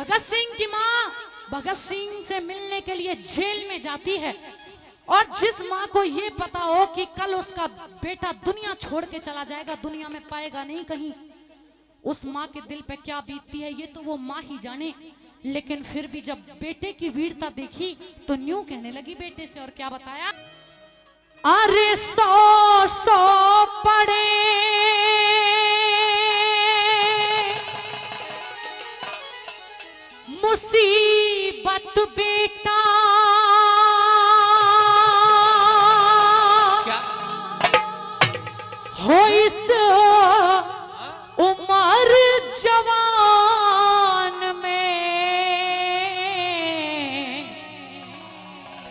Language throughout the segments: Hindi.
भगत सिंह की माँ भगत सिंह से मिलने के लिए जेल में जाती है और जिस माँ को ये पता हो कि कल उसका बेटा दुनिया छोड़ के चला जाएगा, दुनिया में पाएगा नहीं कहीं, उस माँ के दिल पे क्या बीतती है ये तो वो माँ ही जाने। लेकिन फिर भी जब बेटे की वीरता देखी तो न्यू कहने लगी बेटे से, और क्या बताया, अरे 100 पड़े मुसीबत बेटा, हो इस उम्र जवान में।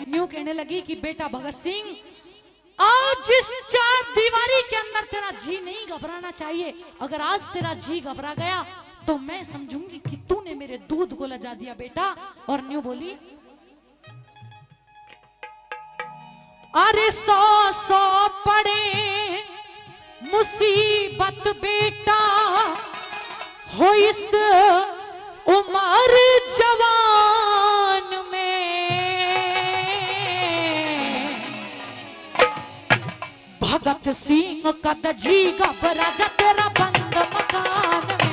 न्यू कहने लगी कि बेटा भगत सिंह, आज जिस 4 दीवारी के अंदर तेरा जी नहीं घबराना चाहिए, अगर आज तेरा जी घबरा गया तो मैं समझूंगी कि तूने मेरे दूध को लजा दिया बेटा। और न्यू बोली, अरे 100 पड़े मुसीबत बेटा, हो इस उम्र जवान में। भगत सिंह कद जी घबरा जा तेरा बंद मकान में।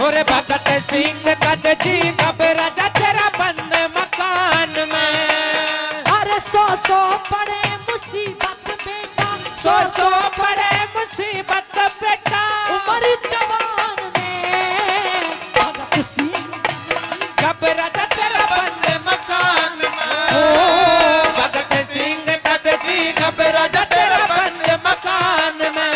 और भगत सिंह कद जी घबरा जा तेरा बंद मकान में। अरे 100 पड़े मुसीबत बेटा, 100 पड़े मुसीबत बेटा, उम्र जवान में। भगत सिंह घबरा जा तेरा बंद मकान में। भगत सिंह कद जी घबरा जा तेरा बंद मकान में।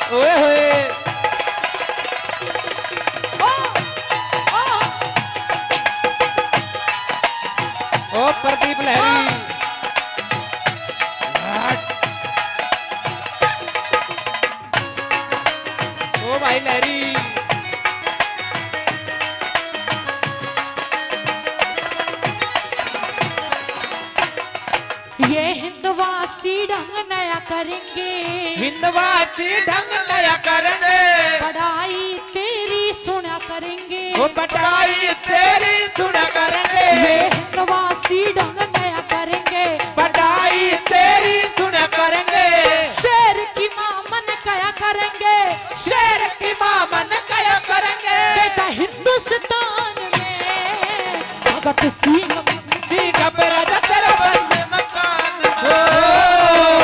ओए होए ओ प्रदीप लहरी, ओ भाई लहरी, ये हिंदवासी ढंग नया करेंगे, हिंदवासी ढंग नया करेंगे, पढ़ाई तेरी सुना करेंगे, वो पढ़ाई तेरी सुना करेंगे। ये हिंदवासी ढंग नया करेंगे, पढ़ाई तेरी सुना करेंगे। शेर की माँ मन कया करेंगे, शेर की माँ मन कया करेंगे। बेटा हिंदुस्तान में भगत सिंह जी घबरा जा तेरा बंद मकान में।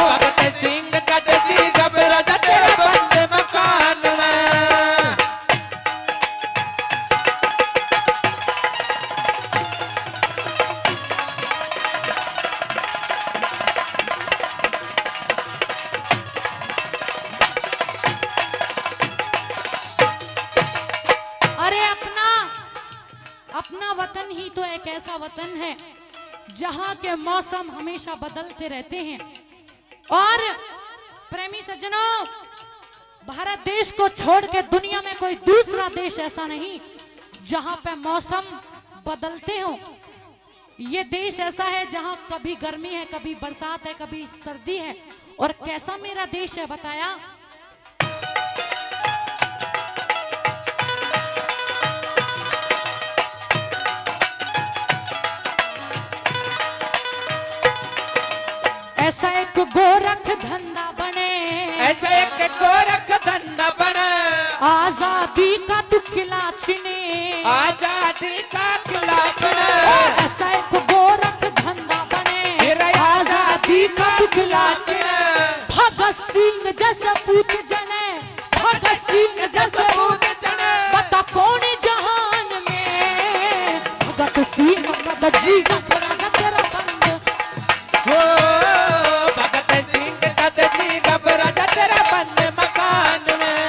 भगत सिंह कद जी घबरा जा तेरा बंद मकान में। अरे अपना वतन ही तो एक ऐसा वतन है जहां के मौसम हमेशा बदलते रहते हैं। और प्रेमी सज्जनों, भारत देश को छोड़ के दुनिया में कोई दूसरा देश ऐसा नहीं जहां पे मौसम बदलते हो। ये देश ऐसा है जहां कभी गर्मी है, कभी बरसात है, कभी सर्दी है। और कैसा मेरा देश है बताया, ऐसा एक गोरख धंधा बने, ऐसा एक गोरख धंधा बना, आजादी का तू किला चिने, आजादी का किला बना। ऐसा एक गोरख धंधा बने, आजादी का तू किला चिने। भगत सिंह जैसे पूत जने, भगत सिंह जैसे पूत जने, बता कौन जहान में। भगत सिंह का जी घबरा जा तेरा बंद, हो भगत सिंह कद जी घबरा जा तेरा बंद मकान में।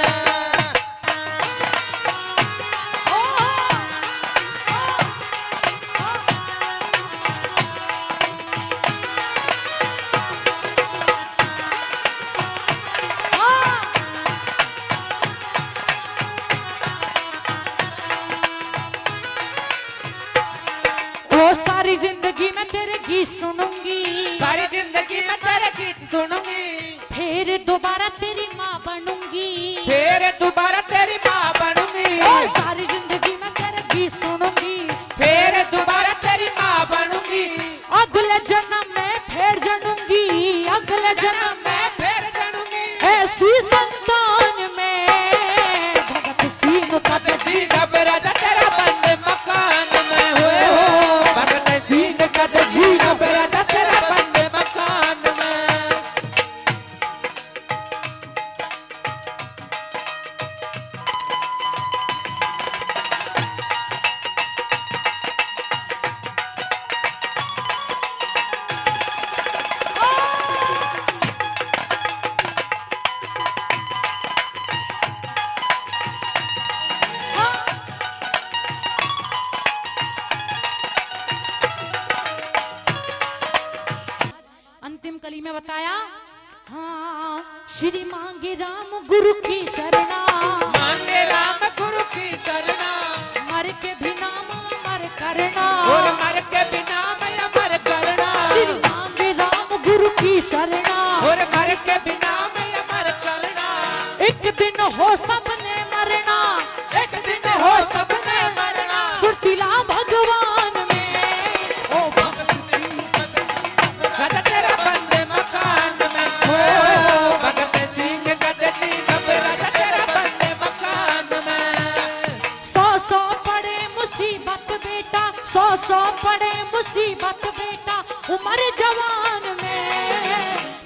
सारी जिंदगी मैं तेरे गीत सुनूंगी, सारी जिंदगी मैं तेरे गीत सुनूंगी, फिर दोबारा तेरी माँ बनूंगी, फिर दोबारा तेरी माँ बनूंगी, और सारी जिंदगी में तेरे गीत सुनूंगी, फिर दोबारा तेरी माँ बनूंगी, अगले जन्म में फिर जनूंगी, अगले जन्म में मैं फिर जनूंगी, ऐसी संतान में भगत सिंह का जी जब राजा तेरा बंद मकान में हुए हो, भगत सिंह का जी जब राजा तेरा बंद मकान में। अंतिम कली में बताया, हाँ श्री मांगे राम गुरु की शरणा, मांगे राम गुरु की शरणा, मर के भी नाम अमर करना, और मर के बिना मैं अमर करना, श्री मांगे राम गुरु की शरणा, और मर के बिना मैं अमर करना, एक दिन हो सबने मरना, एक दिन हो सबने मरना, सुरतीला भगवान में, ओ भगत सिंह राजा तेरा बंद मकान में, हो भगत सिंह गदजी जब राजा तेरा बंद मकान में। सौ पड़े मुसीबत बेटा, सौ पड़े मुसीबत बेटा, उम्र जवान में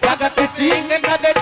भगत सिंह गदजी